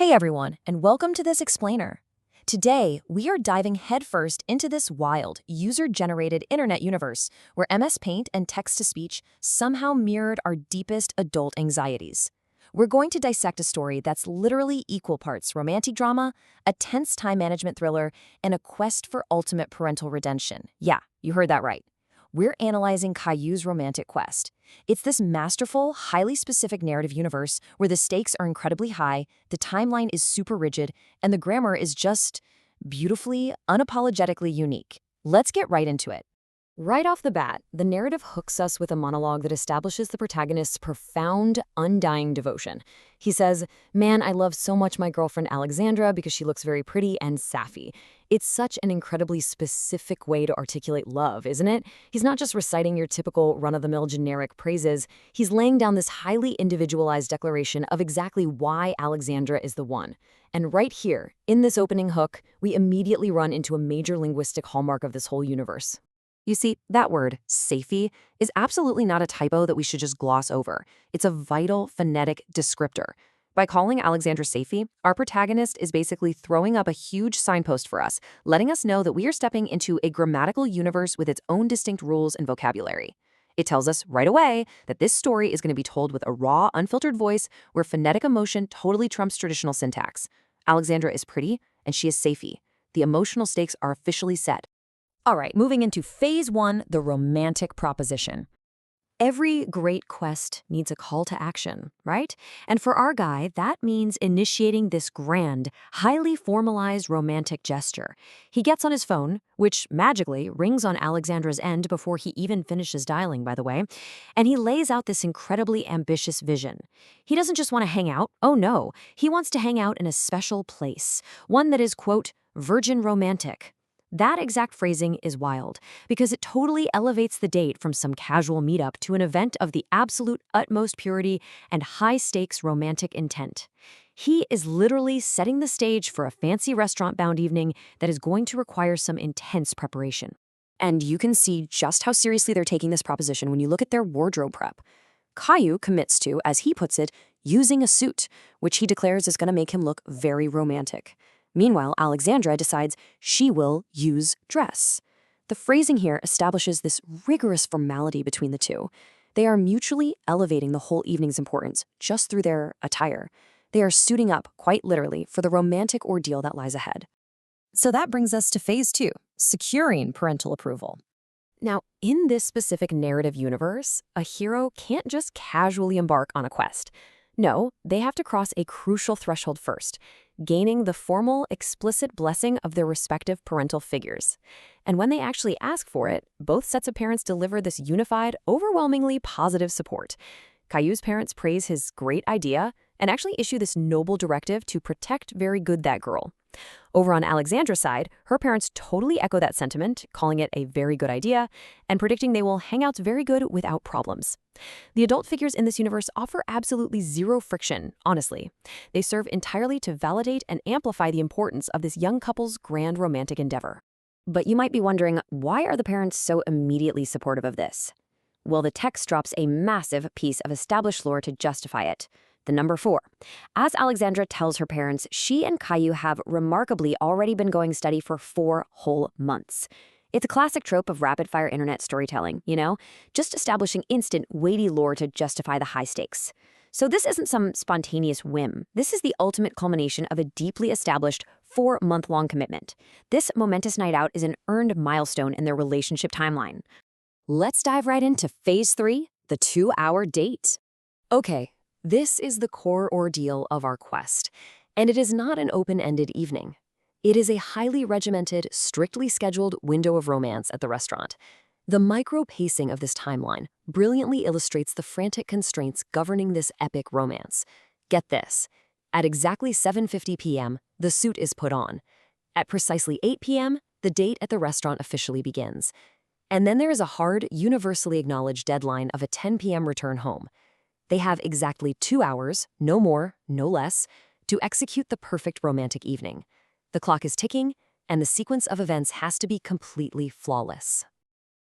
Hey everyone, and welcome to this explainer. Today, we are diving headfirst into this wild, user-generated internet universe where MS Paint and text-to-speech somehow mirrored our deepest adult anxieties. We're going to dissect a story that's literally equal parts romantic drama, a tense time management thriller, and a quest for ultimate parental redemption. Yeah, you heard that right. We're analyzing Caillou's romantic quest. It's this masterful, highly specific narrative universe where the stakes are incredibly high, the timeline is super rigid, and the grammar is just beautifully, unapologetically unique. Let's get right into it. Right off the bat, the narrative hooks us with a monologue that establishes the protagonist's profound, undying devotion. He says, "Man, I love so much my girlfriend Alexandra because she looks very pretty and sappy." It's such an incredibly specific way to articulate love, isn't it? He's not just reciting your typical run-of-the-mill generic praises. He's laying down this highly individualized declaration of exactly why Alexandra is the one. And right here, in this opening hook, we immediately run into a major linguistic hallmark of this whole universe. You see, that word, "safety," is absolutely not a typo that we should just gloss over. It's a vital phonetic descriptor. By calling Alexandra Safety, our protagonist is basically throwing up a huge signpost for us, letting us know that we are stepping into a grammatical universe with its own distinct rules and vocabulary. It tells us right away that this story is going to be told with a raw, unfiltered voice where phonetic emotion totally trumps traditional syntax. Alexandra is pretty, and she is Safety. The emotional stakes are officially set. All right, moving into phase one, the romantic proposition. Every great quest needs a call to action, right? And for our guy, that means initiating this grand, highly formalized romantic gesture. He gets on his phone, which magically rings on Alexandra's end before he even finishes dialing, by the way, and he lays out this incredibly ambitious vision. He doesn't just want to hang out. Oh no, he wants to hang out in a special place, one that is, quote, virgin romantic. That exact phrasing is wild, because it totally elevates the date from some casual meetup to an event of the absolute utmost purity and high-stakes romantic intent. He is literally setting the stage for a fancy restaurant-bound evening that is going to require some intense preparation. And you can see just how seriously they're taking this proposition when you look at their wardrobe prep. Caillou commits to, as he puts it, using a suit, which he declares is going to make him look very romantic. Meanwhile, Alexandra decides she will use dress. The phrasing here establishes this rigorous formality between the two. They are mutually elevating the whole evening's importance just through their attire. They are suiting up, quite literally, for the romantic ordeal that lies ahead. So that brings us to phase two, securing parental approval. Now, in this specific narrative universe, a hero can't just casually embark on a quest. No, they have to cross a crucial threshold first, gaining the formal, explicit blessing of their respective parental figures. And when they actually ask for it, both sets of parents deliver this unified, overwhelmingly positive support. Caillou's parents praise his great idea and actually issue this noble directive to protect very good that girl. Over on Alexandra's side, her parents totally echo that sentiment, calling it a very good idea, and predicting they will hang out very good without problems. The adult figures in this universe offer absolutely zero friction, honestly. They serve entirely to validate and amplify the importance of this young couple's grand romantic endeavor. But you might be wondering, why are the parents so immediately supportive of this? Well, the text drops a massive piece of established lore to justify it. The number 4. As Alexandra tells her parents, she and Caillou have remarkably already been going steady for 4 whole months. It's a classic trope of rapid-fire internet storytelling, just establishing instant, weighty lore to justify the high stakes. So this isn't some spontaneous whim. This is the ultimate culmination of a deeply established 4-month-long commitment. This momentous night out is an earned milestone in their relationship timeline. Let's dive right into phase 3, the 2-hour date. Okay. This is the core ordeal of our quest, and it is not an open-ended evening. It is a highly regimented, strictly scheduled window of romance at the restaurant. The micro-pacing of this timeline brilliantly illustrates the frantic constraints governing this epic romance. Get this. At exactly 7:50 p.m., the suit is put on. At precisely 8 p.m., the date at the restaurant officially begins. And then there is a hard, universally acknowledged deadline of a 10 p.m. return home. They have exactly 2 hours, no more, no less, to execute the perfect romantic evening. The clock is ticking, and the sequence of events has to be completely flawless.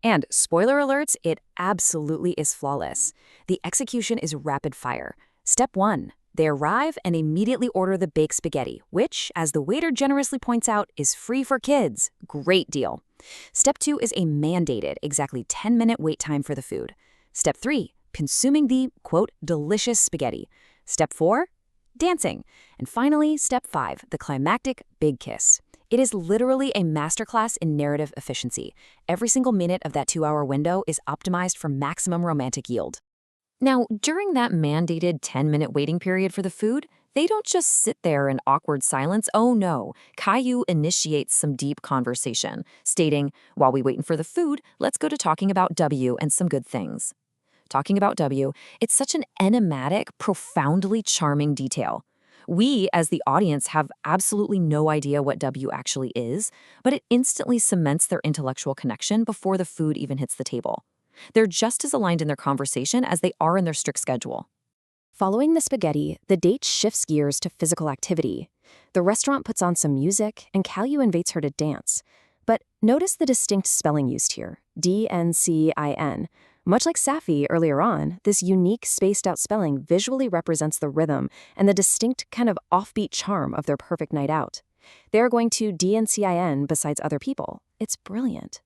And spoiler alerts, it absolutely is flawless. The execution is rapid fire. Step 1. They arrive and immediately order the baked spaghetti, which, as the waiter generously points out, is free for kids. Great deal. Step 2 is a mandated, exactly 10-minute wait time for the food. Step 3, consuming the, quote, delicious spaghetti. Step 4, dancing. And finally, Step 5, the climactic big kiss. It is literally a masterclass in narrative efficiency. Every single minute of that 2-hour window is optimized for maximum romantic yield. Now, during that mandated 10-minute waiting period for the food, they don't just sit there in awkward silence. Oh no, Caillou initiates some deep conversation, stating, while we waiting for the food, let's go to talking about W and some good things. Talking about W, it's such an enigmatic, profoundly charming detail. We, as the audience, have absolutely no idea what W actually is, but it instantly cements their intellectual connection before the food even hits the table. They're just as aligned in their conversation as they are in their strict schedule. Following the spaghetti, the date shifts gears to physical activity. The restaurant puts on some music, and Caillou invites her to dance. But notice the distinct spelling used here, D-N-C-I-N. Much like Safi earlier on, this unique spaced-out spelling visually represents the rhythm and the distinct kind of offbeat charm of their perfect night out. They're going to D-N-C-I-N besides other people. It's brilliant.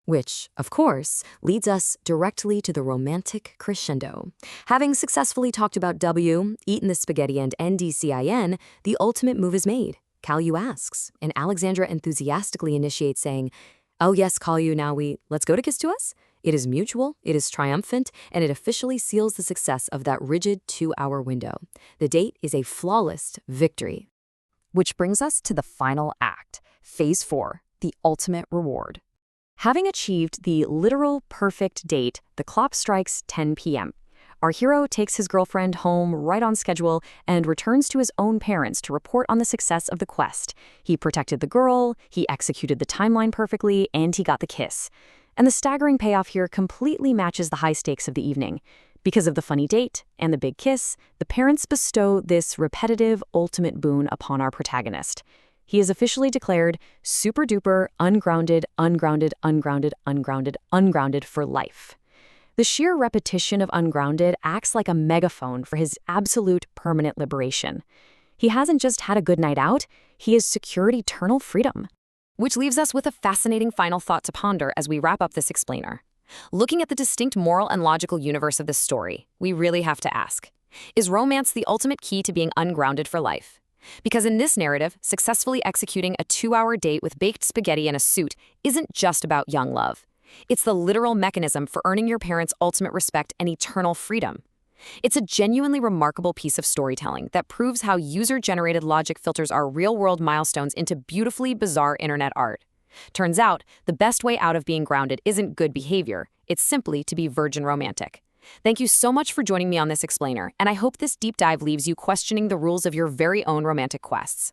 Which, of course, leads us directly to the romantic crescendo. Having successfully talked about W, eaten the spaghetti, and NDCIN, the ultimate move is made. Caillou asks, and Alexandria enthusiastically initiates, saying, "Oh yes, Caillou, now let's go to kiss to us?" It is mutual, it is triumphant, and it officially seals the success of that rigid 2-hour window. The date is a flawless victory. Which brings us to the final act, Phase 4, the ultimate reward. Having achieved the literal perfect date, the clock strikes 10 p.m. Our hero takes his girlfriend home right on schedule and returns to his own parents to report on the success of the quest. He protected the girl, he executed the timeline perfectly, and he got the kiss. And the staggering payoff here completely matches the high stakes of the evening. Because of the funny date and the big kiss, the parents bestow this repetitive ultimate boon upon our protagonist. He is officially declared super duper ungrounded, ungrounded, ungrounded, ungrounded, ungrounded for life. The sheer repetition of ungrounded acts like a megaphone for his absolute permanent liberation. He hasn't just had a good night out, he has secured eternal freedom. Which leaves us with a fascinating final thought to ponder as we wrap up this explainer. Looking at the distinct moral and logical universe of this story, we really have to ask, is romance the ultimate key to being ungrounded for life? Because in this narrative, successfully executing a 2-hour date with baked spaghetti and a suit isn't just about young love. It's the literal mechanism for earning your parents' ultimate respect and eternal freedom. It's a genuinely remarkable piece of storytelling that proves how user-generated logic filters our real-world milestones into beautifully bizarre internet art. Turns out, the best way out of being grounded isn't good behavior, it's simply to be virgin romantic. Thank you so much for joining me on this explainer, and I hope this deep dive leaves you questioning the rules of your very own romantic quests.